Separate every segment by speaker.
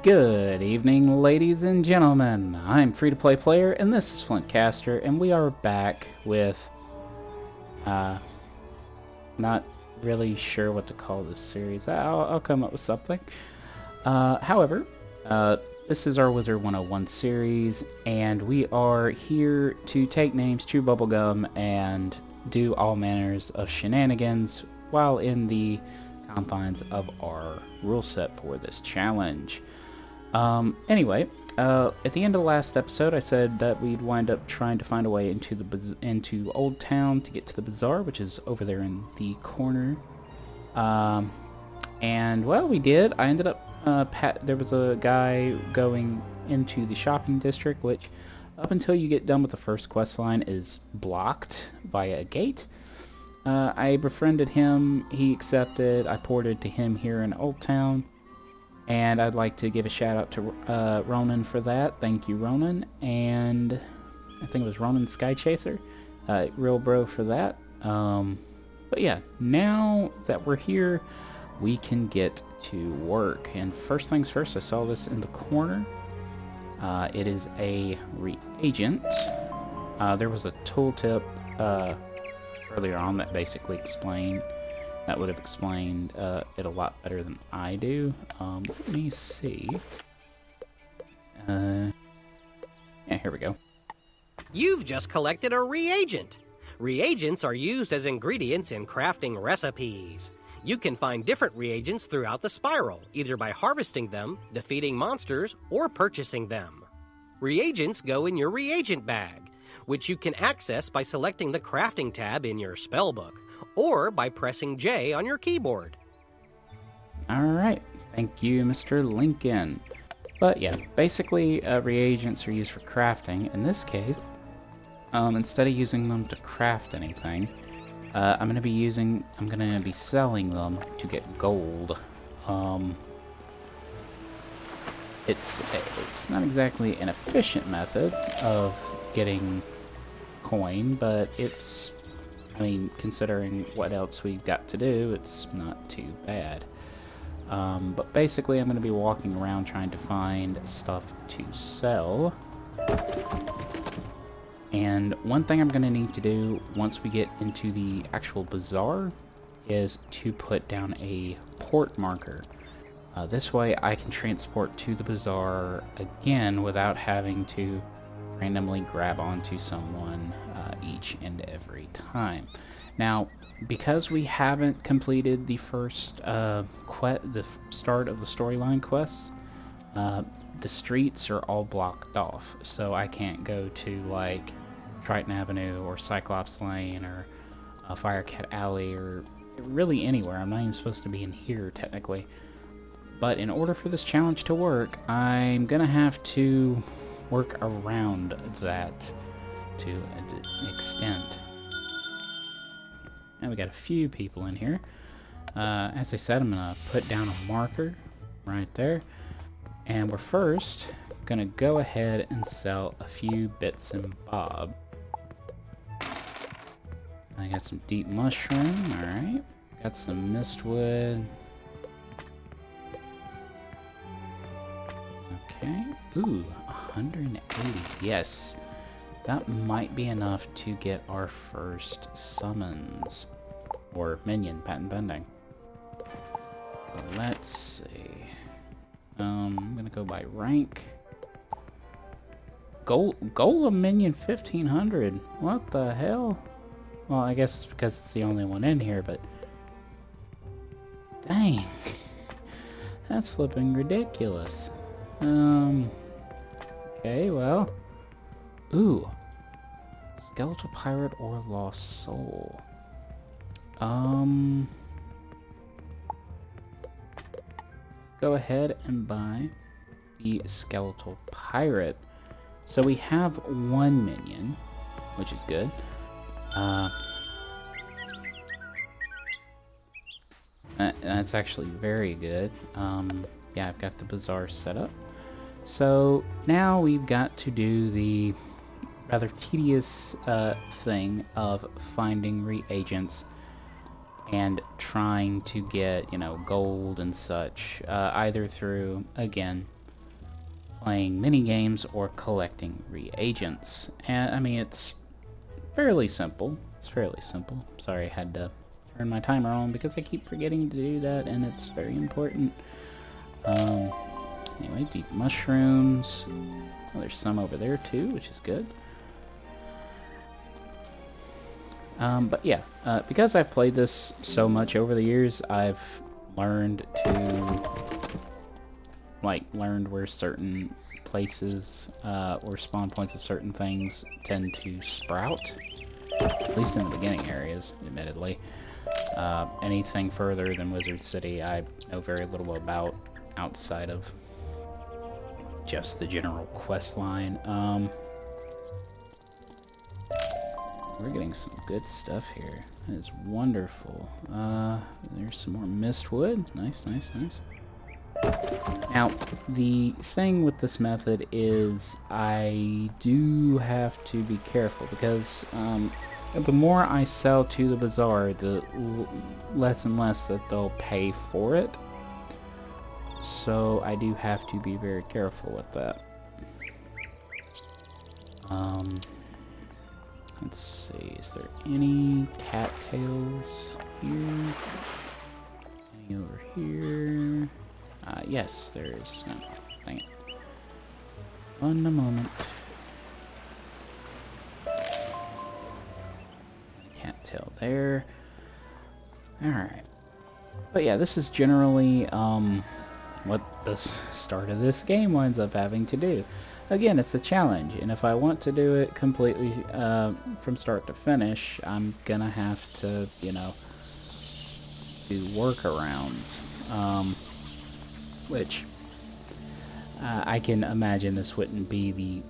Speaker 1: Good evening, ladies and gentlemen. I'm Free-to-Play Player, and this is Flint Caster, and we are back with, not really sure what to call this series. I'll come up with something. However, this is our Wizard101 series, and we are here to take names, chew bubblegum, and do all manners of shenanigans while in the confines of our rule set for this challenge. Anyway, at the end of the last episode, I said that we'd wind up trying to find a way into Old Town to get to the bazaar, which is over there in the corner. And well, we did. I ended up there was a guy going into the shopping district, which up until you get done with the first quest line is blocked via a gate. I befriended him. He accepted. I ported to him here in Old Town. And I'd like to give a shout out to Ronan for that. Thank you, Ronan. And I think it was Ronan Skychaser. Real bro for that. But yeah, now that we're here, we can get to work. And first things first, I saw this in the corner. It is a reagent. There was a tooltip earlier on that basically explained. That would have explained it a lot better than I do. Let me see. Yeah, here we go.
Speaker 2: You've just collected a reagent. Reagents are used as ingredients in crafting recipes. You can find different reagents throughout the spiral, either by harvesting them, defeating monsters, or purchasing them. Reagents go in your reagent bag, which you can access by selecting the crafting tab in your spellbook, or by pressing J on your keyboard.
Speaker 1: Alright, thank you, Mr. Lincoln. But yeah, basically reagents are used for crafting. In this case, instead of using them to craft anything, I'm gonna be selling them to get gold. It's not exactly an efficient method of getting coin, but it's, I mean, considering what else we've got to do, it's not too bad. But basically I'm going to be walking around trying to find stuff to sell. And one thing I'm going to need to do once we get into the actual bazaar is to put down a port marker. This way I can transport to the bazaar again without having to randomly grab onto someone each and every time. Now, because we haven't completed the first the start of the storyline quests, the streets are all blocked off, so I can't go to like Triton Avenue or Cyclops Lane or Firecat Alley or really anywhere. I'm not even supposed to be in here technically. But in order for this challenge to work, I'm gonna have to work around that to an extent. And we got a few people in here. As I said, I'm gonna put down a marker right there, and we're first gonna go ahead and sell a few bits and bob. I got some deep mushroom, alright. Got some mistwood. Okay. Ooh, 180. Yes. That might be enough to get our first summons. Or minion, patent pending. So let's see. I'm gonna go by rank. Golem minion 1500. What the hell? Well, I guess it's because it's the only one in here, but... Dang. That's flipping ridiculous. Okay, well... Ooh. Skeletal Pirate or Lost Soul. Go ahead and buy the Skeletal Pirate. So we have one minion, which is good. That's actually very good. Yeah, I've got the bazaar set up. So now we've got to do the rather tedious thing of finding reagents and trying to get, you know, gold and such, either through, again, playing mini games or collecting reagents. And I mean, it's fairly simple. It's fairly simple. Sorry, I had to turn my timer on because I keep forgetting to do that, and it's very important. Anyway, deep mushrooms. Oh, there's some over there too, which is good. But yeah, because I've played this so much over the years, I've learned where certain places, or spawn points of certain things tend to sprout. At least in the beginning areas, admittedly. Anything further than Wizard City, I know very little about outside of just the general quest line. We're getting some good stuff here. That is wonderful. There's some more mistwood. Nice, nice, nice. Now, the thing with this method is I do have to be careful because the more I sell to the bazaar, the less and less that they'll pay for it. So I do have to be very careful with that. Let's see, is there any cattails here? Any over here? Yes, there is. No, dang it. On a moment. Cattail there. Alright. But yeah, this is generally, what the start of this game winds up having to do. Again, it's a challenge, and if I want to do it completely from start to finish, I'm gonna have to, you know, do workarounds. Which, I can imagine this wouldn't be the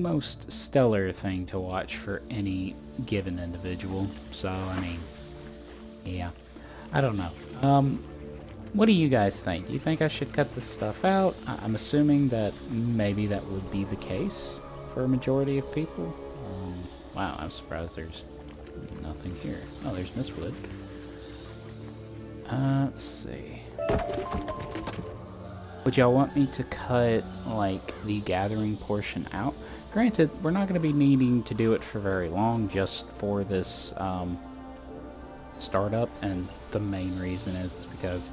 Speaker 1: most stellar thing to watch for any given individual. So, I mean, yeah. I don't know. What do you guys think? Do you think I should cut this stuff out? I'm assuming that maybe that would be the case for a majority of people. Wow, I'm surprised there's nothing here. Oh, there's mistwood. Let's see. Would y'all want me to cut, like, the gathering portion out? Granted, we're not going to be needing to do it for very long, just for this startup, and the main reason is because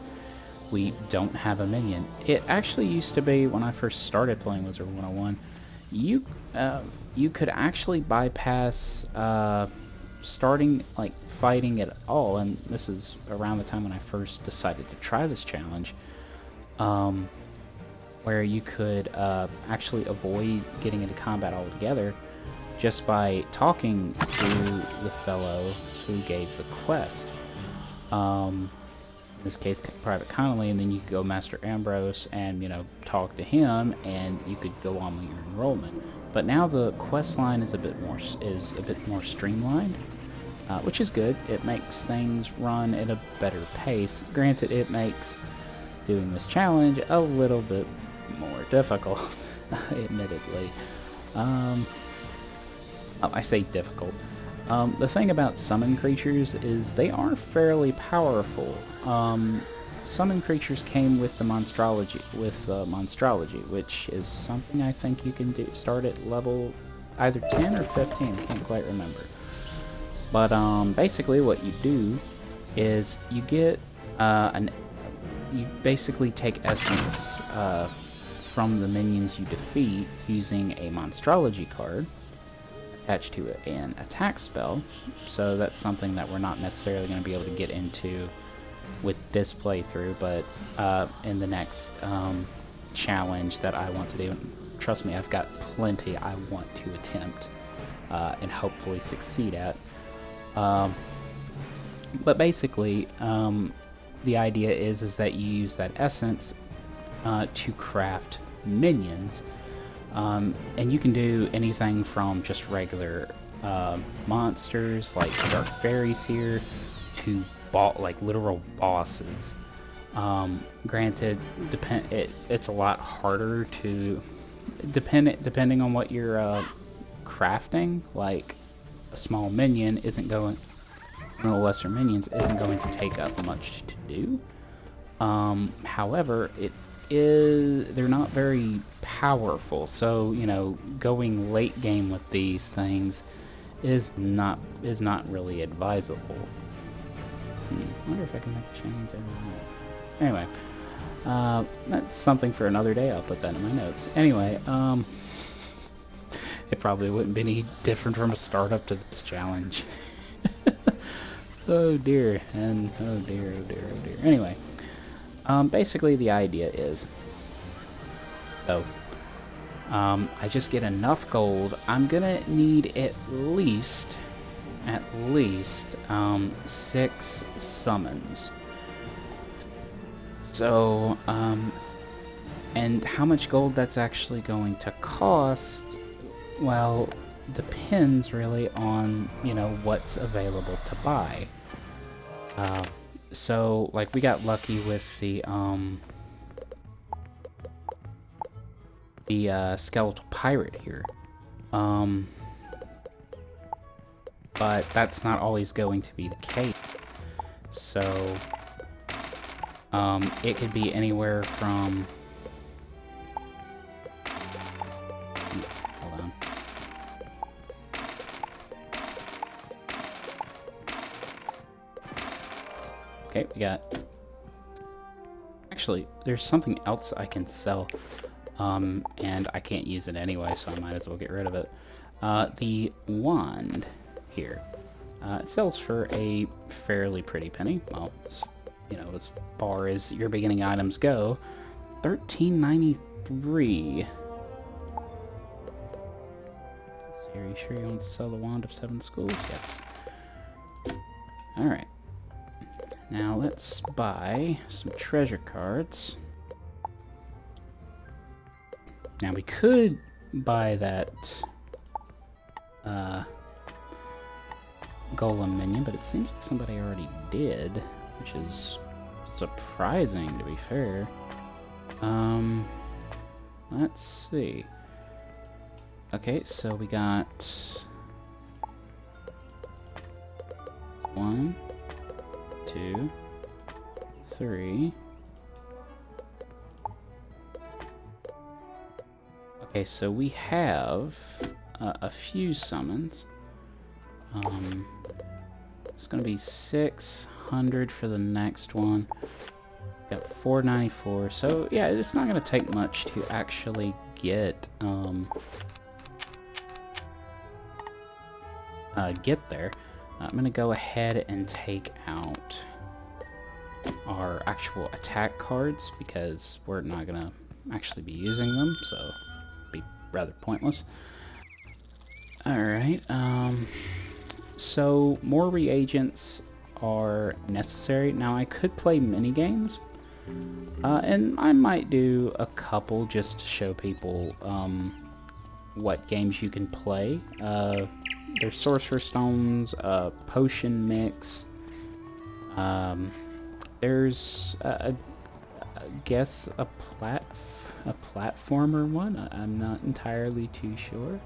Speaker 1: we don't have a minion. It actually used to be, when I first started playing Wizard101, you could actually bypass starting, like, fighting at all, and this is around the time when I first decided to try this challenge, where you could actually avoid getting into combat altogether just by talking to the fellow who gave the quest. In this case, Private Connolly, and then you could go Master Ambrose and, you know, talk to him, and you could go on with your enrollment. But now the quest line is a bit more streamlined, which is good. It makes things run at a better pace. Granted, it makes doing this challenge a little bit more difficult, admittedly. I say difficult. The thing about summon creatures is they are fairly powerful. Summon creatures came with the monstrology, which is something I think you can start at level either 10 or 15. I can't quite remember. But basically, what you do is you get you basically take essence from the minions you defeat using a monstrology card attached to an attack spell. So that's something that we're not necessarily going to be able to get into with this playthrough, but in the next challenge that I want to do, and trust me, I've got plenty I want to attempt and hopefully succeed at. But basically, the idea is that you use that essence to craft minions, and you can do anything from just regular monsters like dark fairies here to like literal bosses. Granted, it's a lot harder to depending on what you're crafting. Like a small minion isn't going, one of the lesser minions isn't going to take up much to do. However, it they're not very powerful, so, you know, going late game with these things is not really advisable. I wonder if I can make a change. Anyway, that's something for another day. I'll put that in my notes. Anyway, it probably wouldn't be any different from a startup to this challenge. Oh dear, and oh dear, oh dear, oh dear. Anyway, basically the idea is, so, I just get enough gold. I'm gonna need at least 6 summons. So, and how much gold that's actually going to cost, well, depends really on, you know, what's available to buy. So, like, we got lucky with the skeletal pirate here. But that's not always going to be the case. So, it could be anywhere from... Hold on. Okay, we got... Actually, there's something else I can sell. And I can't use it anyway, so I might as well get rid of it. The wand here. It sells for a fairly pretty penny. Well, you know, as far as your beginning items go, $13.93. Are you sure you want to sell the Wand of 7 Schools? Yes. Alright. Now let's buy some treasure cards. Now we could buy that golem minion, but it seems like somebody already did, which is surprising, to be fair. Let's see. Okay, so we got 1, 2, 3. Okay, so we have a few summons. It's gonna be 600 for the next one. Got 494. So yeah, it's not gonna take much to actually get there. I'm gonna go ahead and take out our actual attack cards because we're not gonna actually be using them, so it'd be rather pointless. Alright, so more reagents are necessary. Now I could play mini games, and I might do a couple just to show people what games you can play. There's Sorcerer's Stones, Potion Mix, there's I guess a platformer one. I'm not entirely too sure.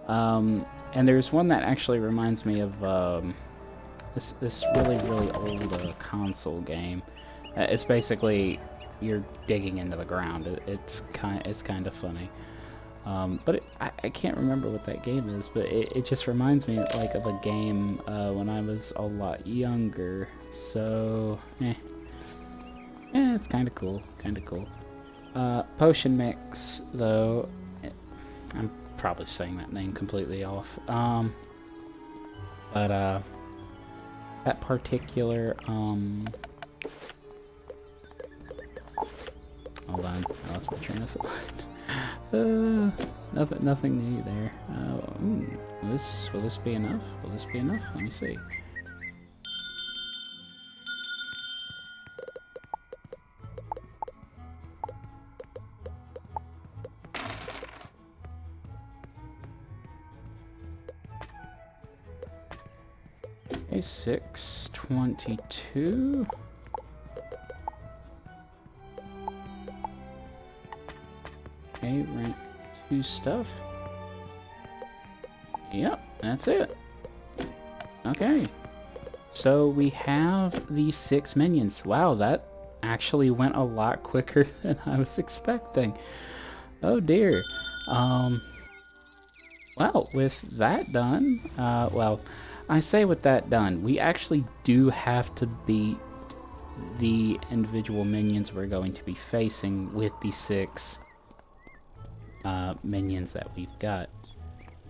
Speaker 1: And there's one that actually reminds me of this really old console game. It's basically you're digging into the ground. It's kind of funny. But I can't remember what that game is, but it just reminds me like of a game when I was a lot younger. So, it's kind of cool, Potion Mix, though, I'm probably saying that name completely off. But that particular hold on, I lost my train of thought. Nothing new there. Will this be enough? Will this be enough? Let me see. Okay, 622. Okay, rank 2 stuff. Yep, that's it. Okay. So we have the 6 minions. Wow, that actually went a lot quicker than I was expecting. Oh dear. Well, with that done, well, I say with that done, we actually do have to beat the individual minions we're going to be facing with the 6 minions that we've got.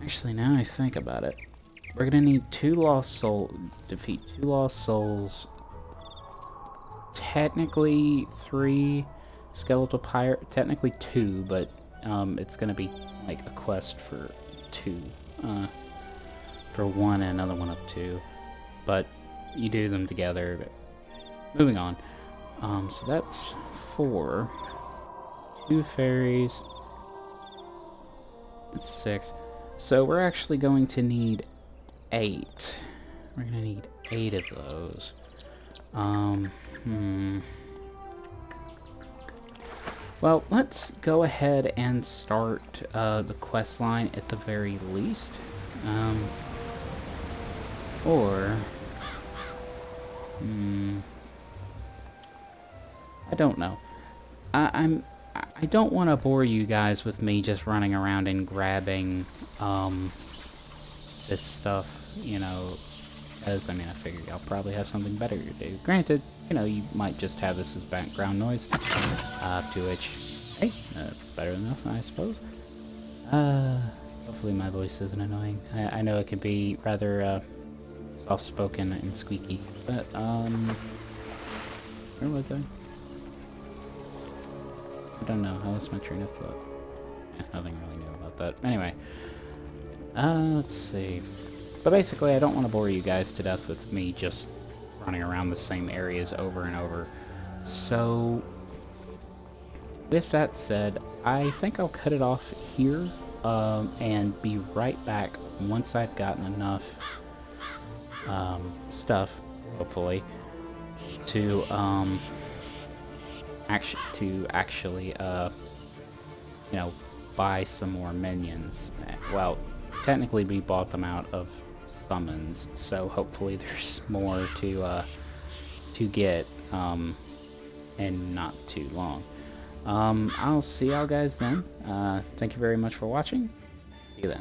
Speaker 1: Actually, now I think about it, we're gonna need 2 lost souls, defeat 2 lost souls, technically 3 skeletal pirate, technically 2, but it's gonna be like a quest for 2, for 1 and another one of 2, but you do them together. But moving on, so that's 4, 2 fairies, that's 6, so we're actually going to need 8. We're gonna need 8 of those. Well, let's go ahead and start the quest line at the very least. Or... I don't know. I don't want to bore you guys with me just running around and grabbing this stuff, you know, as, I mean, I figured y'all probably have something better to do. Granted, you know, you might just have this as background noise, to which, hey, better than nothing, I suppose. Hopefully my voice isn't annoying. I know it can be rather, soft-spoken and squeaky, but, where was I? I don't know, how was my train of thought? Yeah, nothing really new about that. Anyway, let's see. But basically, I don't want to bore you guys to death with me just running around the same areas over and over. So, with that said, I think I'll cut it off here, and be right back once I've gotten enough, stuff, hopefully, to, actually, you know, buy some more minions. Well, technically we bought them out of summons, so hopefully there's more to get, and not too long. I'll see y'all guys then. Thank you very much for watching. See you then.